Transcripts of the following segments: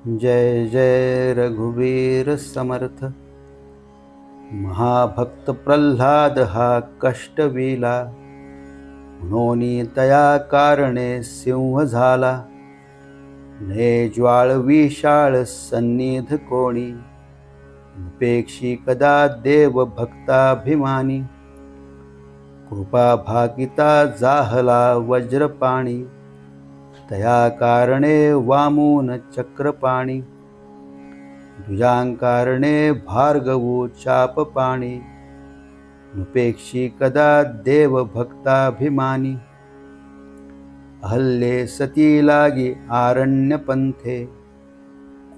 जय जय रघुवीर समर्थ। महाभक्त प्रल्हाद हा कष्टविला, म्हणून तया कारणे सिंह झाला। ने ज्वाळ विशाळ सन्निध कोणी, उपेक्षी कदा देव भक्ताभिमानी। कृपा भागिता जाहला वज्रपाणी, तया कारणे वामून चक्रपाणी। दुजांकारणे भार्गवो चापपाणी, नुपेक्षी कदा देव भक्ताभिमानी। अहल्ये सती लागी आरण्यपंथे,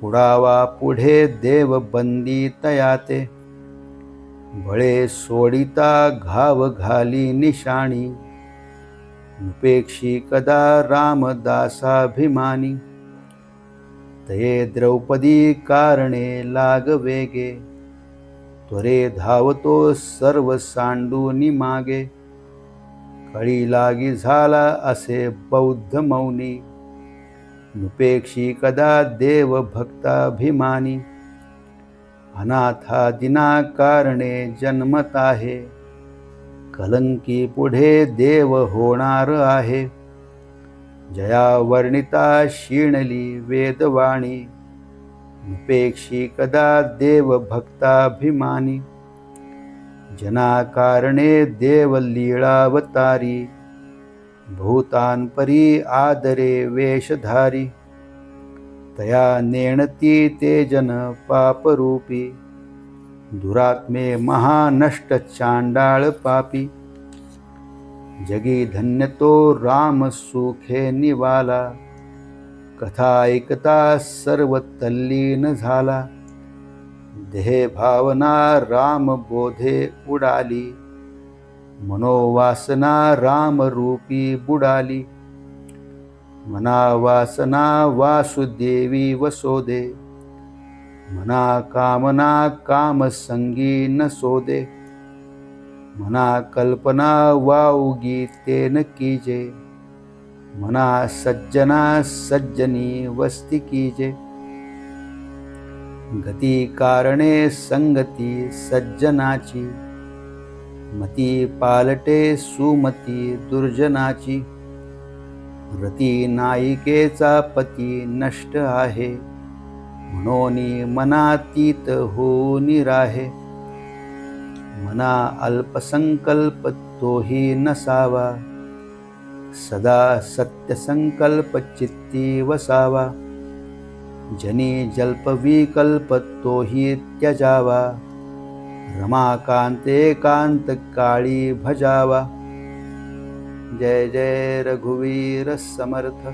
कुडावा पुढे देव बंदी तयाते। बळे सोडिता घाव घाली निशाणी, नुपेक्षी कदा रामदासाभिमानी। तये द्रौपदी कारणे लाग वेगे, त्वरे धावतो सर्व सांडूनी मागे। कळी लागी झाला असे बौद्ध मौनी, नुपेक्षी कदा देव भक्ताभिमानी। अनाथा दिना कारणे जन्मत आहे, कलंकी पुढे देव होणार आहे। जया वर्णिता शीणली वेदवाणी, नुपेक्षी कदा देव भक्ताभिमानी। जना कारणे देव लीळावतारी, भूतांपरी आदरे वेशधारी। तया नेणती ते जन पापरूपी, दुरात्मे महानष्ट चांडाळ पापी। जगी धन्य तो राम सुखे निवाला, कथा ऐकता सर्व तल्लीन झाला। देहे भावना राम बोधे उडाली, मनोवासना राम रूपी बुडाली। मना वासना वासुदेवी वसोदे, मना कामना काम संगी न सोदे। मना कल्पना वाउगी तेन कीजे, मना सज्जना सज्जनी वस्ती कीजे। गती कारणे संगती सज्जनाची, मती पालटे सुमती दुर्जनाची। रती नायिकेचा पती नष्ट आहे, म्हणून मनातीत होऊन राहे। मना अल्पसंकल्प तोही नसावा, सदा सत्यसंकल्प चित्ती वसावा। जनी जल्प विकल्प तोही त्यजावा, रमाकांत एकांत काळी भजावा। जय जय रघुवीर समर्थ।